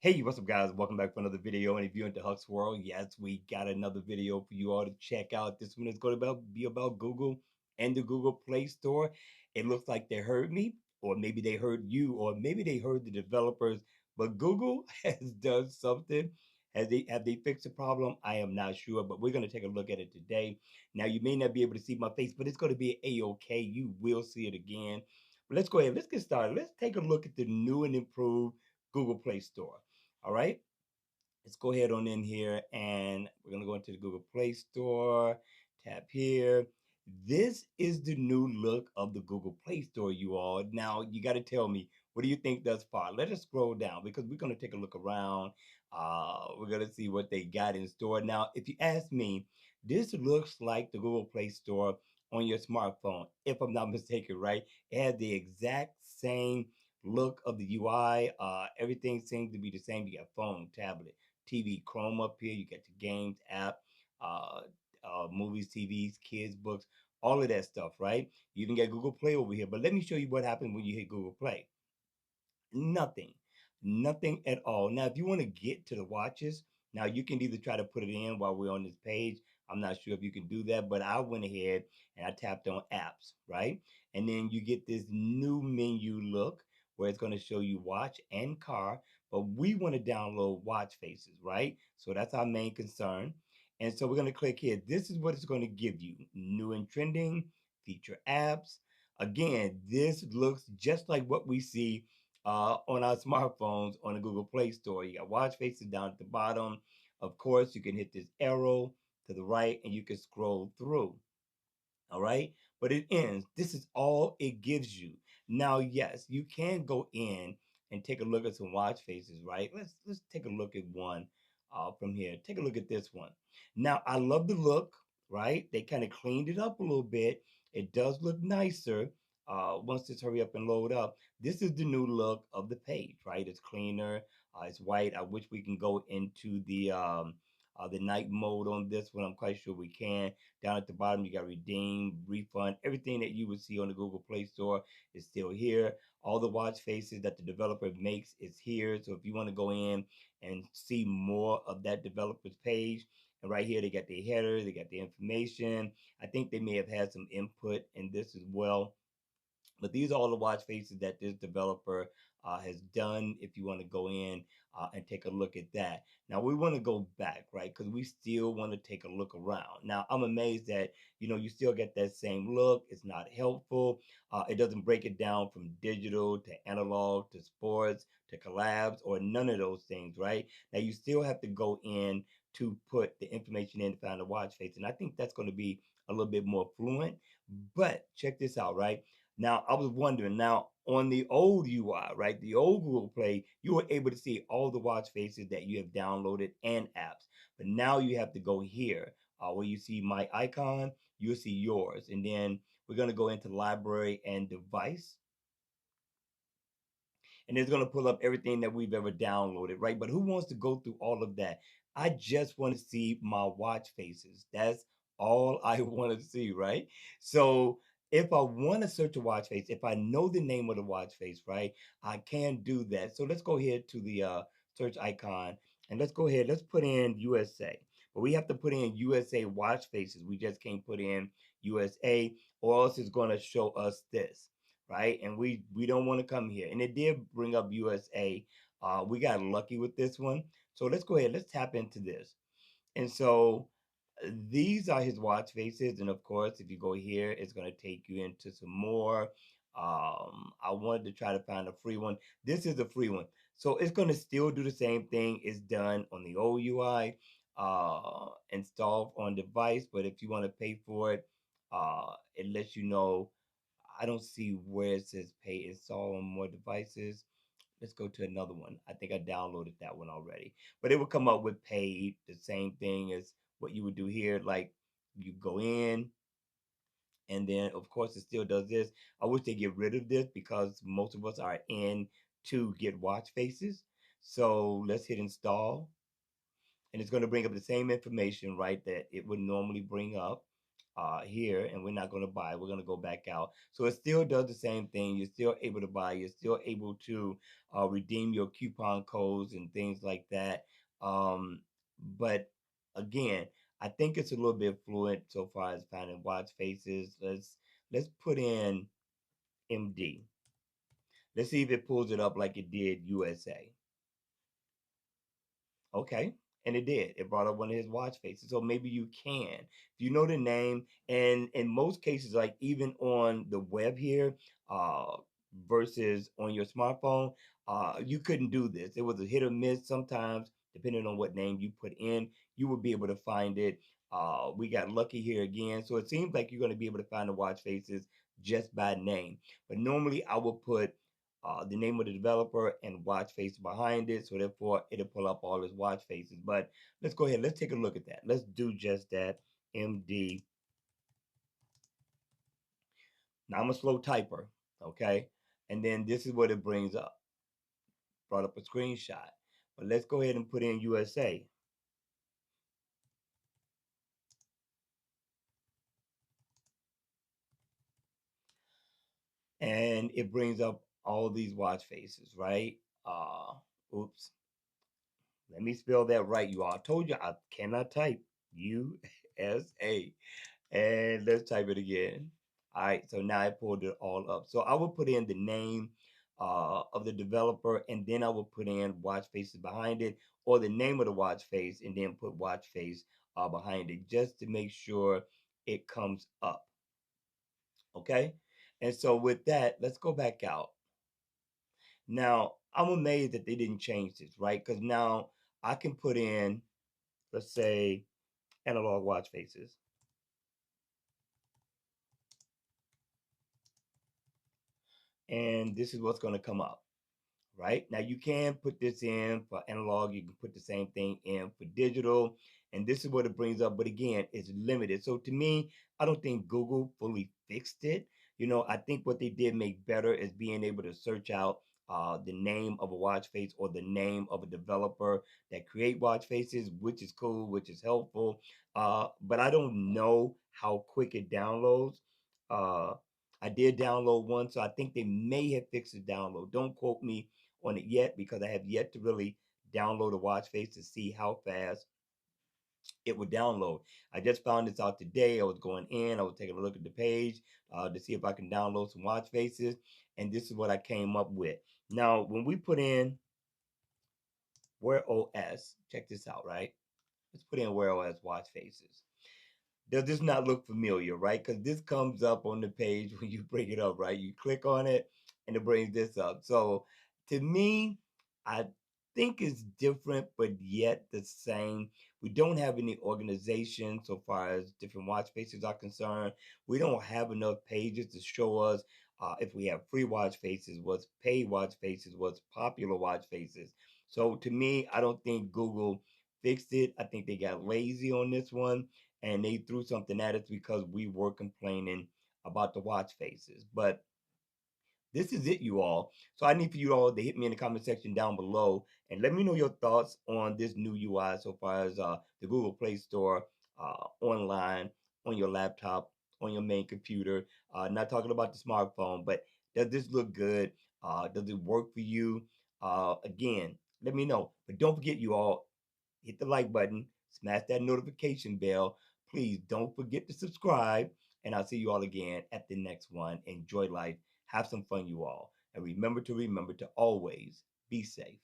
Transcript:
Hey, what's up, guys? Welcome back for another video. And if you're into Huck's World, yes, we got another video for you all to check out. This one is going to be about Google and the Google Play Store. It looks like they heard me, or maybe they heard you, or maybe they heard the developers. But Google has done something. Have they fixed the problem? I am not sure, but we're going to take a look at it today. Now, you may not be able to see my face, but it's going to be a-okay. You will see it again. But let's go ahead. Let's get started. Let's take a look at the new and improved Google Play Store. All right, let's go ahead on in here and we're going to go into the Google Play Store, tap here. This is the new look of the Google Play Store, you all. Now, you got to tell me, what do you think thus far? Let us scroll down because we're going to take a look around. We're going to see what they got in store. Now, if you ask me, this looks like the Google Play Store on your smartphone, if I'm not mistaken, right? It has the exact same look of the UI. Everything seems to be the same. You got phone, tablet, TV, Chrome up here. You got the games app, uh, movies, TVs, kids, books, all of that stuff, right? You even got Google Play over here. But let me show you what happens when you hit Google Play. Nothing, nothing at all. Now, if you want to get to the watches, now you can either try to put it in while we're on this page. I'm not sure if you can do that, but I went ahead and I tapped on apps, right? And then you get this new menu look where it's going to show you watch and car, but we want to download watch faces, right? So that's our main concern. And so we're going to click here. This is what it's going to give you: new and trending, feature apps. Again, this looks just like what we see on our smartphones on the Google Play Store. You got watch faces down at the bottom. Of course, you can hit this arrow to the right and you can scroll through. All right, but it ends. This is all it gives you. Now, yes, you can go in and take a look at some watch faces, right? Let's take a look at one from here. Take a look at this one. Now, I love the look, right? They kind of cleaned it up a little bit. It does look nicer. Once this hurry up and load up, this is the new look of the page, right? It's cleaner. It's white. I wish we can go into the night mode on this one. I'm quite sure we can. Down at the bottom, you got redeem, refund. Everything that you would see on the Google Play Store is still here. All the watch faces that the developer makes is here. So if you want to go in and see more of that developer's page, and right here they got the header, they got the information. I think they may have had some input in this as well. But these are all the watch faces that this developer has done. If you want to go in and take a look at that. Now we want to go back, right? Because we still want to take a look around. Now I'm amazed that you still get that same look. It's not helpful. It doesn't break it down from digital to analog to sports to collabs or none of those things, right? Now you still have to go in to put the information in to find the watch face, and I think that's going to be a little bit more fluent. But check this out, right? Now, I was wondering, now on the old UI, right, the old Google Play, you were able to see all the watch faces that you have downloaded and apps. But now you have to go here where you see my icon, you'll see yours. And then we're going to go into library and device. And it's going to pull up everything that we've ever downloaded, right? But who wants to go through all of that? I just want to see my watch faces. That's all I want to see, right? So if I want to search a watch face, if I know the name of the watch face, right, I can do that. So let's go ahead to the search icon and let's go ahead. Let's put in USA. But we have to put in USA watch faces. We just can't put in USA or else it's going to show us this, right? And we don't want to come here. And it did bring up USA. We got lucky with this one. So let's go ahead. Let's tap into this. And so these are his watch faces. And of course, if you go here, it's going to take you into some more. I wanted to try to find a free one. This is a free one. So it's going to still do the same thing it's done on the old UI, installed on device. But if you want to pay for it, it lets you know. I don't see where it says pay install on more devices. Let's go to another one. I think I downloaded that one already. But it will come up with paid, the same thing as what you would do here. Like you go in, and then of course it still does this. I wish they get rid of this because most of us are in to get watch faces. So let's hit install, and it's going to bring up the same information, right, that it would normally bring up. here, and we're not going to buy. We're going to go back out. So it still does the same thing. You're still able to buy. You're still able to redeem your coupon codes and things like that. But again, I think it's a little bit fluent so far as finding watch faces. Let's put in MD. Let's see if it pulls it up like it did USA. Okay. And it did. It brought up one of his watch faces. So maybe you can. If you know the name, and in most cases, like even on the web here, uh, versus on your smartphone, you couldn't do this. It was a hit or miss sometimes, depending on what name you put in, you would be able to find it. We got lucky here again. So it seems like you're going to be able to find the watch faces just by name. But normally I will put the name of the developer and watch face behind it. So therefore, it'll pull up all his watch faces. But let's go ahead. Let's take a look at that. Let's do just that. MD. Now I'm a slow typer. Okay. And then this is what it brings up. Brought up a screenshot. But let's go ahead and put in USA. And it brings up all these watch faces, right? Oops. Let me spell that right, you all. I told you I cannot type USA. And let's type it again. All right, so now I pulled it all up. So I will put in the name of the developer, and then I will put in watch faces behind it, or the name of the watch face, and then put watch face behind it, just to make sure it comes up. Okay, and so with that, let's go back out. Now I'm amazed that they didn't change this, right? Because now I can put in, let's say, analog watch faces. And this is what's going to come up. Right now, you can put this in for analog, you can put the same thing in for digital, and this is what it brings up. But again, it's limited. So to me, I don't think Google fully fixed it. I think what they did make better is being able to search out the name of a watch face or the name of a developer that create watch faces, which is cool, which is helpful. But I don't know how quick it downloads. uh, I did download one, so I think they may have fixed the download. Don't quote me on it yet, because I have yet to really download a watch face to see how fast it would download. I just found this out today. I was going in, I was taking a look at the page to see if I can download some watch faces, and this is what I came up with. Now, when we put in Wear OS, check this out, right? Let's put in Wear OS watch faces. Does this not look familiar, right? Because this comes up on the page when you bring it up, right? You click on it and it brings this up. So to me, I think it's different, but yet the same. We don't have any organization so far as different watch faces are concerned. We don't have enough pages to show us if we have free watch faces, what's paid watch faces, what's popular watch faces. So to me, I don't think Google fixed it. I think they got lazy on this one, and they threw something at us because we were complaining about the watch faces. But this is it, you all. So I need for you all to hit me in the comment section down below and let me know your thoughts on this new UI so far as the Google Play Store online, on your laptop, on your main computer. Not talking about the smartphone, but does this look good? Does it work for you? Again, let me know. But don't forget, you all, hit the like button, smash that notification bell. Please don't forget to subscribe, and I'll see you all again at the next one. Enjoy life, have some fun, you all, and remember to always be safe.